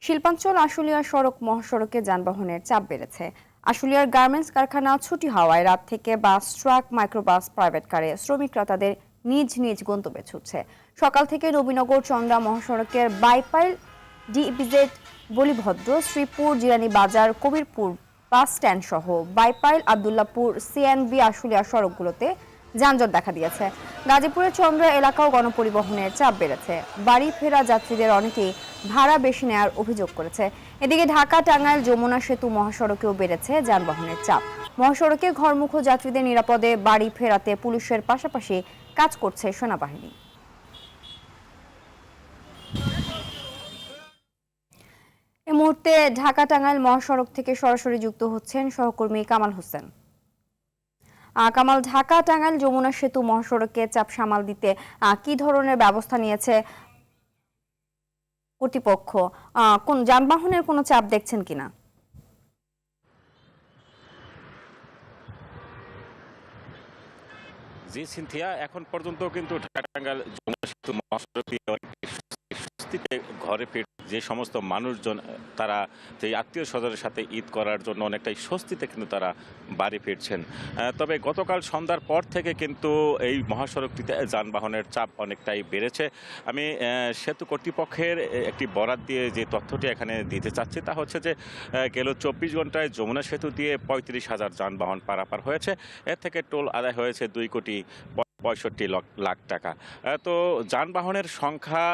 শিল্পাঞ্চল আশুলিয়া সড়ক মহাসড়কে যানবাহনের চাপ বেড়েছে। আশুলিয়ার গার্মেন্টস কারখানা ছুটি হওয়ায় রাত থেকে বাস, ট্রাক, মাইক্রোবাস, প্রাইভেট কারে শ্রমিকরা তাদের নিজ নিজ গন্তব্যে ছুটছে। সকাল থেকে নবীনগর চন্দ্রা মহাসড়কের বাইপাইল, ডিইপিজেড, বলিভদ্র, শ্রীপুর, জিরানী বাজার, কবিরপুর বাস স্ট্যান্ড সহ বাইপাইল, আব্দুল্লাপুর, সিএনবি আশুলিয়া সড়কগুলোতে যানজট দেখা দিয়েছে। গাজীপুরের চন্দ্রা এলাকাও গণপরিবহনের চাপ বেড়েছে। বাড়ি ফেরা যাত্রীদের অনেকেই ভাড়া বেশি নেওয়ার অভিযোগ করেছে। এদিকে ঢাকা টাঙ্গাইল যমুনা সেতু মহাসড়কেও বেড়েছে যানবাহনের চাপ। মহাসড়কে ঘরমুখো যাত্রীদের নিরাপদে বাড়ি ফেরাতে পুলিশের পাশাপাশি কাজ করছে সেনাবাহিনী। এই মুহূর্তে ঢাকা টাঙ্গাইল মহাসড়ক থেকে সরাসরি যুক্ত হচ্ছেন সহকর্মী কামাল হোসেন। কামাল, ঢাকা টাঙ্গাইল যমুনা সেতু মহাসড়কে চাপ সামাল দিতে কি ধরনের ব্যবস্থা নিয়েছে কর্তৃপক্ষ? কোন যানবাহনের কোনো চাপ দেখছেন কিনা? জি সিনথিয়া, এখন পর্যন্ত কিন্তু ঢাকা টাঙ্গাইল যমুনা সেতু মহাসড়কটি স্বস্তিতে ঘরে ফিরে যে সমস্ত মানুষজন তারা যে আত্মীয় স্বজনের সাথে ঈদ করার জন্য অনেকটাই স্বস্তিতে কিন্তু তারা বাড়ি ফিরছেন। তবে গতকাল সন্ধ্যার পর থেকে কিন্তু এই মহাসড়কটিতে যানবাহনের চাপ অনেকটাই বেড়েছে। আমি সেতু কর্তৃপক্ষের একটি বরাত দিয়ে যে তথ্যটি এখানে দিতে চাচ্ছি তা হচ্ছে যে গেল 24 ঘন্টায় যমুনা সেতু দিয়ে 35,000 যানবাহন পারাপার হয়েছে। এর থেকে টোল আদায় হয়েছে 2,65,00,000 টাকা। তো যানবাহনের সংখ্যা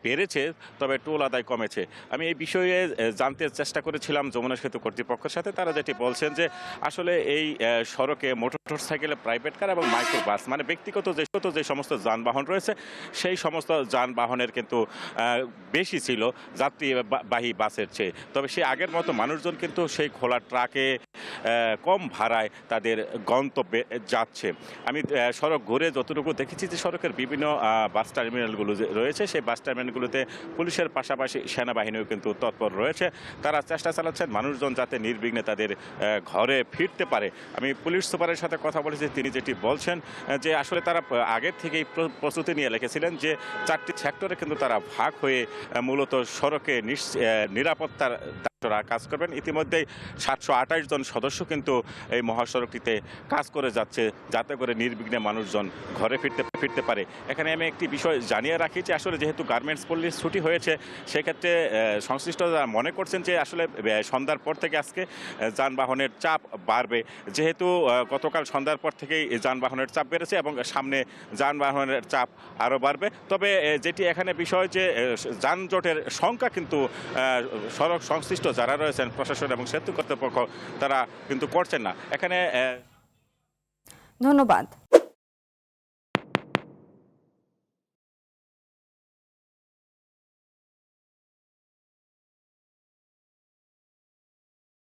বেড়েছে, তবে টোল আদায় কমেছে। আমি এই বিষয়ে জানতে চেষ্টা করেছিলাম যমুনা সেতু কর্তৃপক্ষের সাথে। তারা যেটি বলছেন যে আসলে এই সড়কে মোটরসাইকেল, প্রাইভেট কার এবং মাইক্রো বাস মানে ব্যক্তিগত যে সমস্ত যানবাহন রয়েছে সেই সমস্ত যানবাহনের কিন্তু বেশি ছিল যাত্রীবাহী বাসের চেয়ে। তবে সে আগের মতো মানুষজন কিন্তু সেই খোলা ট্রাকে কম ভাড়ায় তাদের গন্তব্যে যাচ্ছে। আমি সড়ক ঘুরে যতটুকু দেখেছি যে সড়কের বিভিন্ন বাস টার্মিনালগুলো যে রয়েছে সেই বাস টার্মিনালগুলোতে পুলিশের পাশাপাশি সেনাবাহিনীও কিন্তু তৎপর রয়েছে। তারা চেষ্টা চালাচ্ছেন মানুষজন যাতে নির্বিঘ্নে তাদের ঘরে ফিরতে পারে। আমি পুলিশ সুপারের সাথে কথা বলেছি, তিনি যেটি বলছেন যে আসলে তারা আগের থেকেই প্রস্তুতি নিয়ে রেখেছিলেন যে 4টি সেক্টরে কিন্তু তারা ভাগ হয়ে মূলত সড়কে নিরাপত্তার কাজ করবেন। ইতিমধ্যেই 728 জন সদস্য কিন্তু এই মহাসড়কটিতে কাজ করে যাচ্ছে যাতে করে নির্বিঘ্নে মানুষজন ঘরে ফিরতে পারে। এখানে আমি একটি বিষয় জানিয়ে রাখি যে আসলে যেহেতু গার্মেন্টস পল্লীর ছুটি হয়েছে সেক্ষেত্রে সংশ্লিষ্টরা মনে করছেন যে আসলে সন্ধ্যার পর থেকে আজকে যানবাহনের চাপ বাড়বে। যেহেতু গতকাল সন্ধ্যার পর থেকেই যানবাহনের চাপ বেড়েছে এবং সামনে যানবাহনের চাপ আরও বাড়বে। তবে যেটি এখানে বিষয় যে যানজটের সংখ্যা কিন্তু সড়ক সংশ্লিষ্ট যারা রয়েছেন প্রশাসন এবং সেতু কর্তৃপক্ষ তারা কিন্তু করছেন না। এখানে ধন্যবাদ।